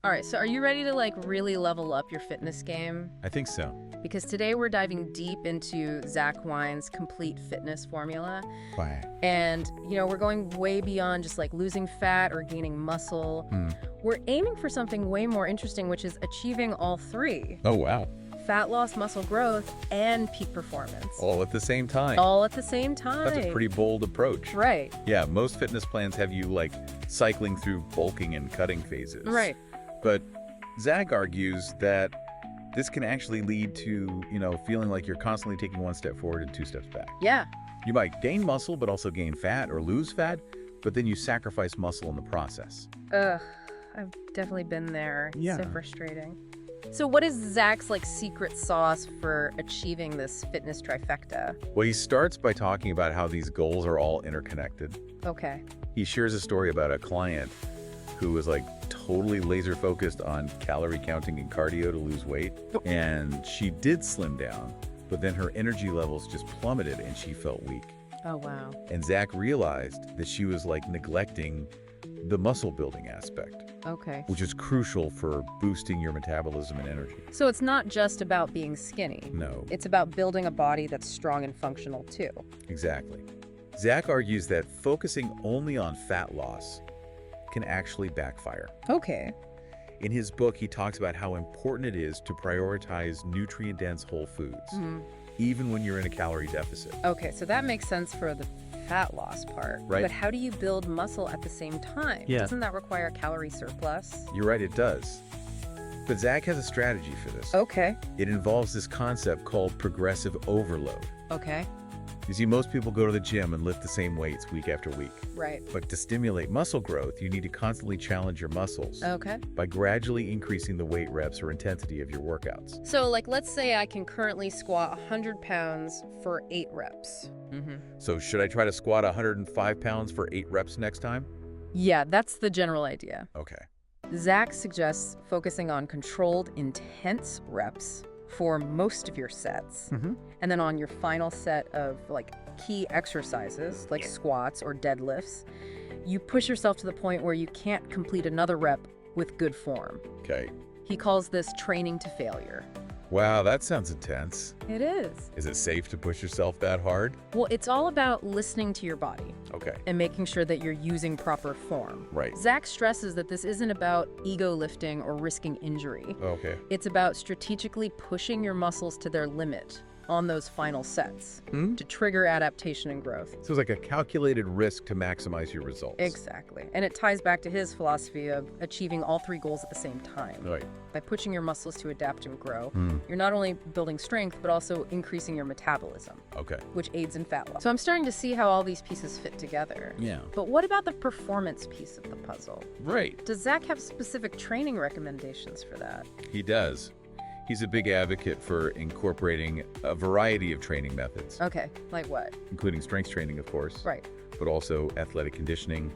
All right, so are you ready to really level up your fitness game? I think so. Because today we're diving deep into Zach Wine's complete fitness formula. Why? And, we're going way beyond just losing fat or gaining muscle. We're aiming for something way more interesting, which is achieving all three. Oh, wow. Fat loss, muscle growth, and peak performance. All at the same time. All at the same time. That's a pretty bold approach. Right. Yeah, most fitness plans have you cycling through bulking and cutting phases. Right. But Zach argues that this can actually lead to, feeling like you're constantly taking one step forward and two steps back. Yeah. You might gain muscle, but also gain fat or lose fat, but then you sacrifice muscle in the process. Ugh, I've definitely been there. Yeah. So frustrating. So what is Zach's secret sauce for achieving this fitness trifecta? Well, he starts by talking about how these goals are all interconnected. Okay. He shares a story about a client who was totally laser focused on calorie counting and cardio to lose weight. And she did slim down, but then her energy levels just plummeted and she felt weak. Oh, wow. And Zach realized that she was neglecting the muscle building aspect, Okay. which is crucial for boosting your metabolism and energy. So it's not just about being skinny. No, It's about building a body that's strong and functional too. exactly. Zach argues that focusing only on fat loss can actually backfire. Okay. In his book, he talks about how important it is to prioritize nutrient-dense whole foods, even when you're in a calorie deficit. Okay, so that makes sense for the fat loss part. Right. But how do you build muscle at the same time? Yeah. Doesn't that require a calorie surplus? You're right, it does. But Zach has a strategy for this. Okay. It involves this concept called progressive overload. Okay. You see, most people go to the gym and lift the same weights week after week. Right. But to stimulate muscle growth, you need to constantly challenge your muscles Okay. by gradually increasing the weight reps or intensity of your workouts. So, let's say I can currently squat 100 pounds for 8 reps. So should I try to squat 105 pounds for 8 reps next time? Yeah, that's the general idea. Okay. Zach suggests focusing on controlled, intense reps for most of your sets. And then on your final set of key exercises, like squats or deadlifts, you push yourself to the point where you can't complete another rep with good form. Okay. He calls this training to failure. Wow, that sounds intense. It is. Is it safe to push yourself that hard? Well, it's all about listening to your body Okay. and making sure that you're using proper form. Right. Zach stresses that this isn't about ego lifting or risking injury. Okay. It's about strategically pushing your muscles to their limit on those final sets to trigger adaptation and growth. So it's like a calculated risk to maximize your results. Exactly. And it ties back to his philosophy of achieving all 3 goals at the same time. Right. By pushing your muscles to adapt and grow, you're not only building strength, but also increasing your metabolism, Okay. which aids in fat loss. So I'm starting to see how all these pieces fit together. Yeah. But what about the performance piece of the puzzle? Right. Does Zach have specific training recommendations for that? He does. He's a big advocate for incorporating a variety of training methods, Okay, like what? including strength training, of course, Right. but also athletic conditioning,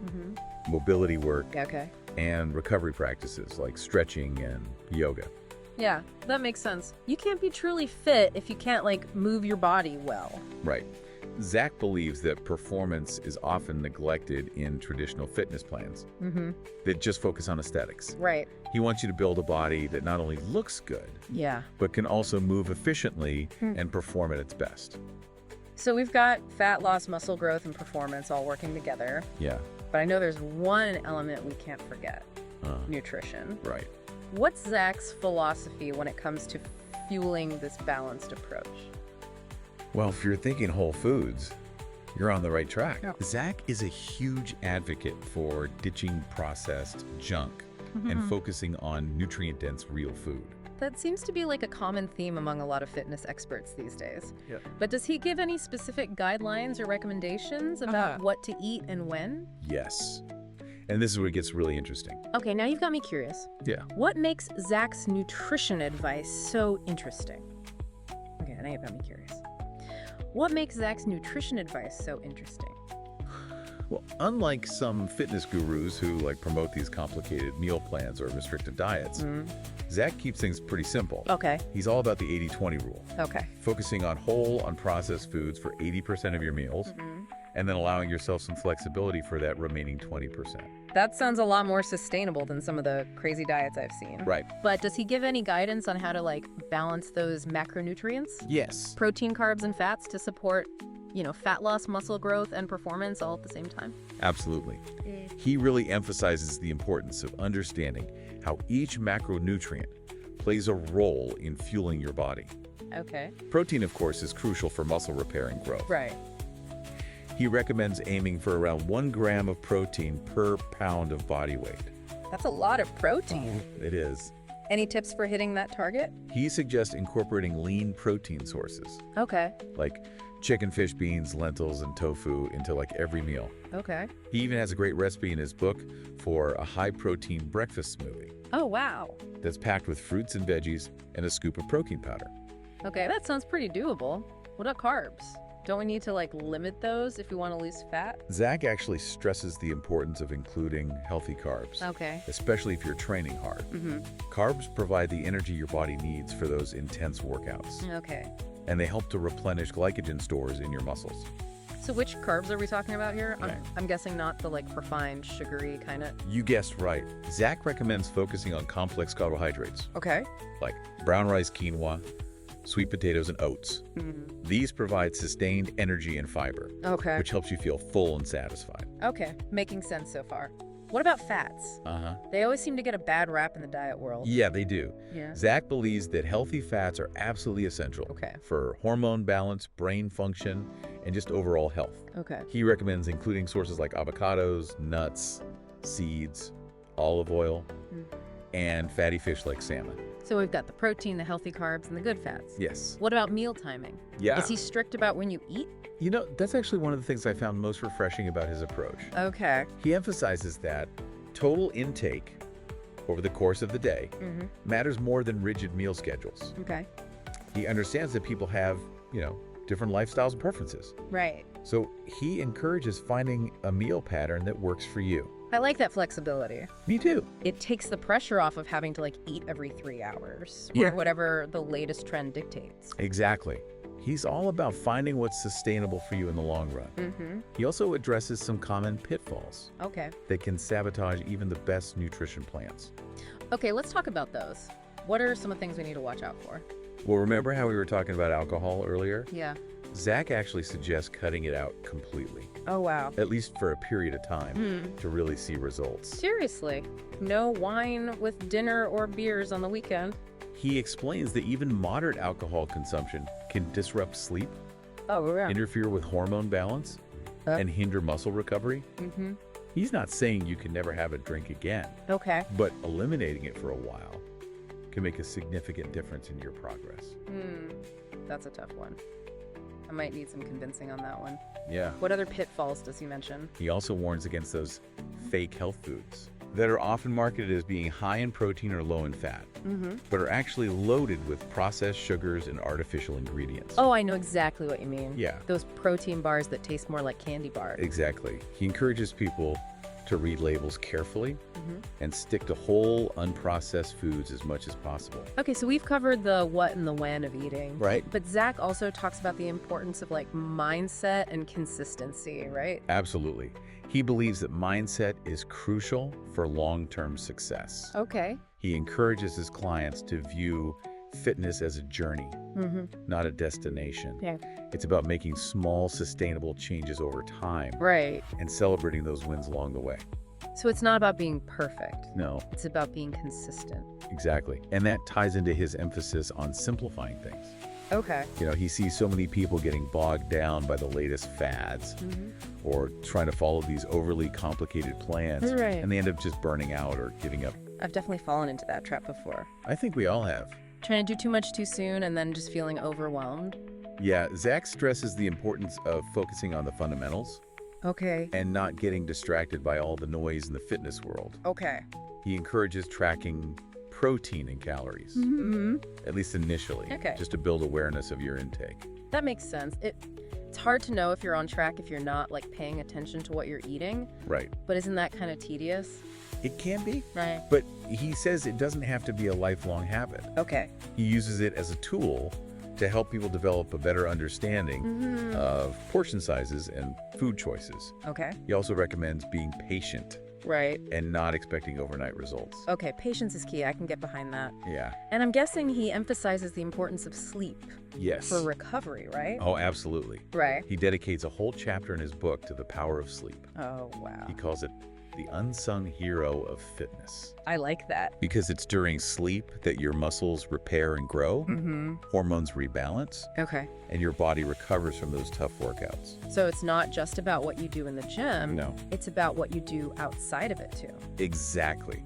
mobility work, Okay. and recovery practices like stretching and yoga. Yeah, that makes sense. You can't be truly fit if you can't move your body well. Right. Zach believes that performance is often neglected in traditional fitness plans that just focus on aesthetics. Right. He wants you to build a body that not only looks good, Yeah. but can also move efficiently and perform at its best. So we've got fat loss, muscle growth, and performance all working together. Yeah. But I know there's one element we can't forget. Uh, Nutrition. right. What's Zach's philosophy when it comes to fueling this balanced approach? Well, if you're thinking whole foods, you're on the right track. Yeah. Zach is a huge advocate for ditching processed junk and focusing on nutrient-dense real food. That seems to be a common theme among a lot of fitness experts these days. Yeah. But does he give any specific guidelines or recommendations about what to eat and when? Yes. And this is where it gets really interesting. Okay, now you've got me curious. Yeah. What makes Zach's nutrition advice so interesting? Okay, now you've got me curious. What makes Zach's nutrition advice so interesting? Well, unlike some fitness gurus who promote these complicated meal plans or restrictive diets, Zach keeps things pretty simple. Okay. He's all about the 80-20 rule, Okay. focusing on whole, unprocessed foods for 80% of your meals and then allowing yourself some flexibility for that remaining 20%. That sounds a lot more sustainable than some of the crazy diets I've seen. Right. But does he give any guidance on how to like balance those macronutrients? Yes. Protein, carbs, and fats to support, fat loss, muscle growth, and performance all at the same time? Absolutely. He really emphasizes the importance of understanding how each macronutrient plays a role in fueling your body. Okay. Protein, of course, is crucial for muscle repair and growth. Right. He recommends aiming for around 1 gram of protein per pound of body weight. That's a lot of protein. It is. Any tips for hitting that target? He suggests incorporating lean protein sources, Okay. like chicken, fish, beans, lentils, and tofu into like every meal. Okay. He even has a great recipe in his book for a high-protein breakfast smoothie Oh, wow. that's packed with fruits and veggies and a scoop of protein powder. Okay, that sounds pretty doable. What about carbs? Don't we need to like limit those if we want to lose fat? Zach actually stresses the importance of including healthy carbs, Okay. especially if you're training hard. Mm-hmm. Carbs provide the energy your body needs for those intense workouts, Okay. and they help to replenish glycogen stores in your muscles. So which carbs are we talking about here? Okay. I'm guessing not the like refined, sugary kind of. You guessed right. Zach recommends focusing on complex carbohydrates, Okay. like brown rice, quinoa, sweet potatoes, and oats. Mm-hmm. These provide sustained energy and fiber, Okay. which helps you feel full and satisfied. Okay. Making sense so far. What about fats? Uh-huh. They always seem to get a bad rap in the diet world. Yeah, they do. Yeah. Zach believes that healthy fats are absolutely essential Okay. for hormone balance, brain function, and just overall health. Okay. He recommends including sources like avocados, nuts, seeds, olive oil, and fatty fish like salmon. So we've got the protein, the healthy carbs, and the good fats. Yes. What about meal timing? Yeah. Is he strict about when you eat? You know, that's actually one of the things I found most refreshing about his approach. Okay. He emphasizes that total intake over the course of the day Mm-hmm. matters more than rigid meal schedules. Okay. He understands that people have, different lifestyles and preferences. Right. So he encourages finding a meal pattern that works for you. I like that flexibility. Me too. It takes the pressure off of having to like eat every 3 hours Yeah. or whatever the latest trend dictates. Exactly. He's all about finding what's sustainable for you in the long run. Mm-hmm. He also addresses some common pitfalls Okay. that can sabotage even the best nutrition plans. Okay, let's talk about those. What are some of the things we need to watch out for? Well, remember how we were talking about alcohol earlier? Yeah. Zach actually suggests cutting it out completely, Oh, wow. at least for a period of time, to really see results. Seriously. No wine with dinner or beers on the weekend. He explains that even moderate alcohol consumption can disrupt sleep, Oh, yeah. interfere with hormone balance, and hinder muscle recovery. Mm-hmm. He's not saying you can never have a drink again, Okay. but eliminating it for a while can make a significant difference in your progress. That's a tough one. I might need some convincing on that one. Yeah. What other pitfalls does he mention? He also warns against those fake health foods that are often marketed as being high in protein or low in fat, but are actually loaded with processed sugars and artificial ingredients. Oh, I know exactly what you mean. Yeah. Those protein bars that taste more like candy bars. Exactly. He encourages people to read labels carefully and stick to whole, unprocessed foods as much as possible. Okay, so we've covered the what and the when of eating. Right. But Zach also talks about the importance of like mindset and consistency, right? Absolutely. He believes that mindset is crucial for long-term success. Okay. He encourages his clients to view fitness as a journey, not a destination. Yeah. It's about making small, sustainable changes over time Right. and celebrating those wins along the way. So it's not about being perfect. No, It's about being consistent. exactly. And that ties into his emphasis on simplifying things. Okay. He sees so many people getting bogged down by the latest fads or trying to follow these overly complicated plans, Right. and they end up just burning out or giving up. I've definitely fallen into that trap before. I think we all have. Trying to do too much too soon and then just feeling overwhelmed. Yeah, Zach stresses the importance of focusing on the fundamentals Okay. and not getting distracted by all the noise in the fitness world. Okay. He encourages tracking protein and calories, at least initially, Okay. just to build awareness of your intake. That makes sense. It's hard to know if you're on track if you're not like paying attention to what you're eating, Right. but isn't that kind of tedious? It can be, Right. but he says it doesn't have to be a lifelong habit. Okay. He uses it as a tool to help people develop a better understanding of portion sizes and food choices. Okay. He also recommends being patient Right. and not expecting overnight results. Okay, patience is key. I can get behind that. Yeah. And I'm guessing he emphasizes the importance of sleep Yes. for recovery, right? Oh, absolutely. Right. He dedicates a whole chapter in his book to the power of sleep. Oh, wow. He calls it the unsung hero of fitness. I like that. Because it's during sleep that your muscles repair and grow, hormones rebalance, Okay. and your body recovers from those tough workouts. So it's not just about what you do in the gym. No. It's about what you do outside of it, too. Exactly.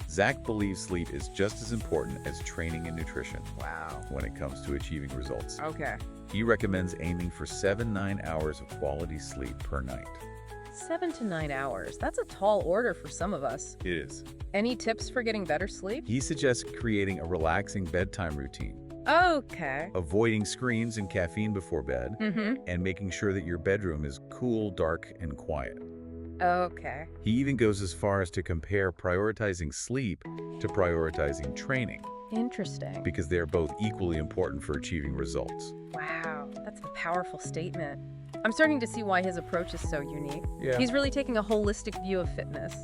Zach believes sleep is just as important as training and nutrition Wow. when it comes to achieving results. Okay. He recommends aiming for 7-9 hours of quality sleep per night. 7 to 9 hours. That's a tall order for some of us. It is. Any tips for getting better sleep? He suggests creating a relaxing bedtime routine, Okay. avoiding screens and caffeine before bed, Mm-hmm. and making sure that your bedroom is cool, dark, and quiet. Okay. He even goes as far as to compare prioritizing sleep to prioritizing training, Interesting. because they are both equally important for achieving results. Wow. That's a powerful statement. I'm starting to see why his approach is so unique. Yeah. He's really taking a holistic view of fitness,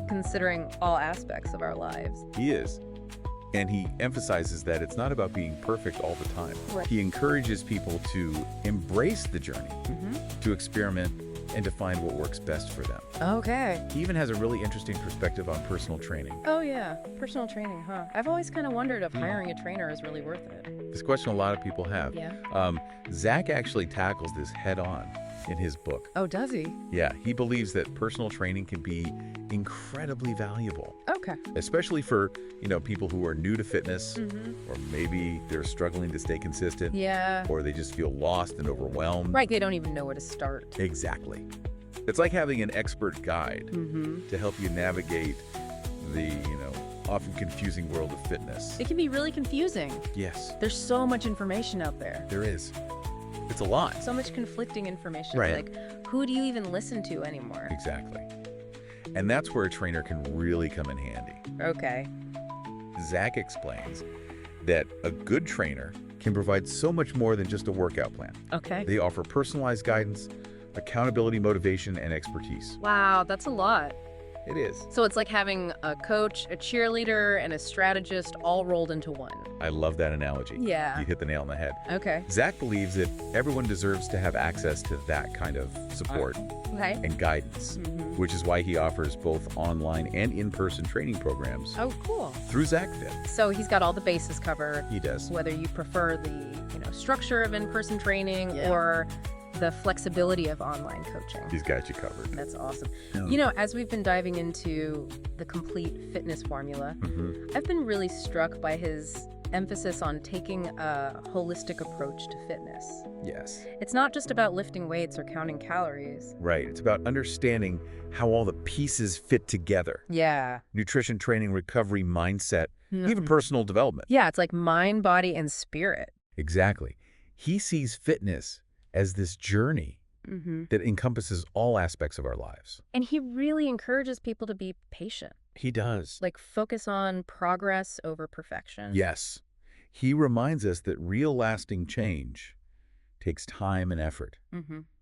considering all aspects of our lives. He is. And he emphasizes that it's not about being perfect all the time. Right. He encourages people to embrace the journey, to experiment, and to find what works best for them. Okay. He even has a really interesting perspective on personal training. Oh, yeah. Personal training, huh? I've always kind of wondered if hiring a trainer is really worth it. This question a lot of people have. Yeah. Zach actually tackles this head on in his book. Oh, does he? Yeah, he believes that personal training can be incredibly valuable, Okay. especially for, people who are new to fitness, or maybe they're struggling to stay consistent, Yeah. or they just feel lost and overwhelmed. Right, they don't even know where to start. Exactly. It's like having an expert guide to help you navigate the, often confusing world of fitness. It can be really confusing. Yes, There's so much information out there. there is. It's a lot. So much conflicting information. Right. Like, who do you even listen to anymore? Exactly. And that's where a trainer can really come in handy. Okay. Zach explains that a good trainer can provide so much more than just a workout plan. Okay. They offer personalized guidance, accountability, motivation, and expertise. Wow, that's a lot. It is. So it's like having a coach, a cheerleader, and a strategist all rolled into one. I love that analogy. Yeah. You hit the nail on the head. Okay. Zach believes that everyone deserves to have access to that kind of support Okay. and guidance, which is why he offers both online and in-person training programs Oh, cool. through ZachFit. So he's got all the bases covered. He does. Whether you prefer the, structure of in-person training or the flexibility of online coaching. He's got you covered. That's awesome. Yeah. As we've been diving into the complete fitness formula, I've been really struck by his emphasis on taking a holistic approach to fitness. Yes. It's not just about lifting weights or counting calories. Right. It's about understanding how all the pieces fit together. Yeah. Nutrition, training, recovery, mindset, even personal development. Yeah, it's like mind, body, and spirit. Exactly. He sees fitness as this journey that encompasses all aspects of our lives. And he really encourages people to be patient. He does. Like focus on progress over perfection. Yes. He reminds us that real lasting change takes time and effort.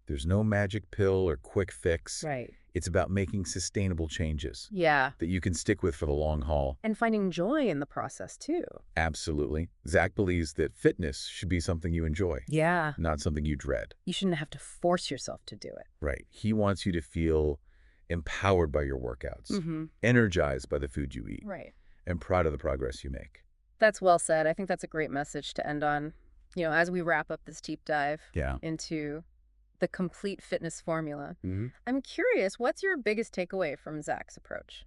There's no magic pill or quick fix. Right. It's about making sustainable changes Yeah. that you can stick with for the long haul. And finding joy in the process, too. Absolutely. Zach believes that fitness should be something you enjoy, Yeah. not something you dread. You shouldn't have to force yourself to do it. Right. He wants you to feel empowered by your workouts, energized by the food you eat, Right. and proud of the progress you make. That's well said. I think that's a great message to end on, as we wrap up this deep dive Yeah. into the complete fitness formula. I'm curious, what's your biggest takeaway from Zach's approach?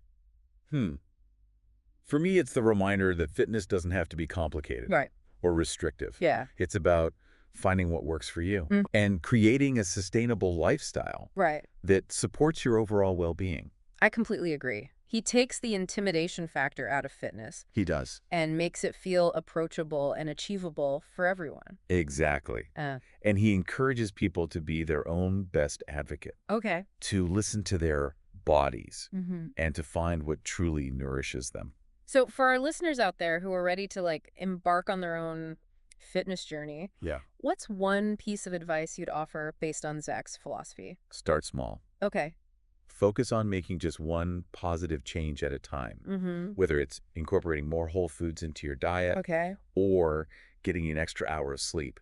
For me, it's the reminder that fitness doesn't have to be complicated Right. or restrictive. Yeah. It's about finding what works for you and creating a sustainable lifestyle Right. that supports your overall well-being. I completely agree. He takes the intimidation factor out of fitness He does. and makes it feel approachable and achievable for everyone. Exactly. And he encourages people to be their own best advocate, Okay. to listen to their bodies and to find what truly nourishes them. So for our listeners out there who are ready to embark on their own fitness journey. Yeah. What's one piece of advice you'd offer based on Zach's philosophy? Start small. Okay. Focus on making just one positive change at a time, whether it's incorporating more whole foods into your diet Okay. or getting an extra hour of sleep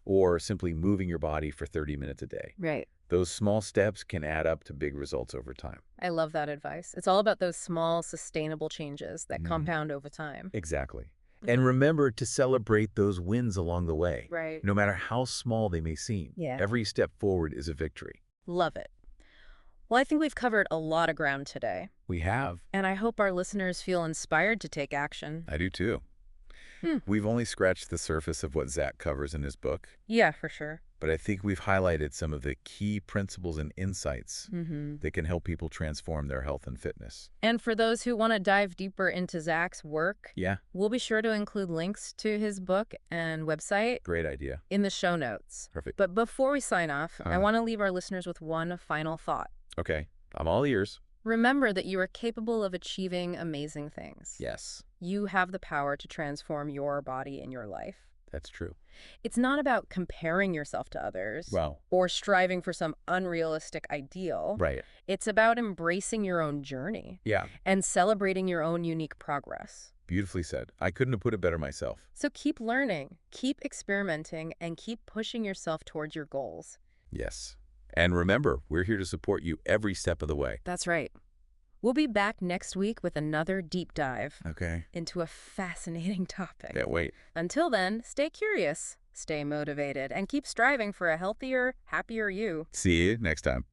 or simply moving your body for 30 minutes a day. Right. Those small steps can add up to big results over time. I love that advice. It's all about those small, sustainable changes that compound over time. Exactly. And remember to celebrate those wins along the way. Right. No matter how small they may seem. Yeah. Every step forward is a victory. Love it. Well, I think we've covered a lot of ground today, We have. and I hope our listeners feel inspired to take action. I do too. We've only scratched the surface of what Zach covers in his book, Yeah, for sure. but I think we've highlighted some of the key principles and insights that can help people transform their health and fitness. And for those who want to dive deeper into Zach's work, Yeah, we'll be sure to include links to his book and website great idea. in the show notes. Perfect. But before we sign off, I want to leave our listeners with one final thought. Okay, I'm all ears. Remember that you are capable of achieving amazing things. Yes, You have the power to transform your body and your life. that's true. It's not about comparing yourself to others Wow. or striving for some unrealistic ideal. Right. It's about embracing your own journey Yeah, and celebrating your own unique progress. beautifully said. I couldn't have put it better myself. So keep learning, keep experimenting, and keep pushing yourself towards your goals. Yes. And remember, we're here to support you every step of the way. That's right. We'll be back next week with another deep dive Okay. into a fascinating topic. Can't wait. Until then, stay curious, stay motivated, and keep striving for a healthier, happier you. See you next time.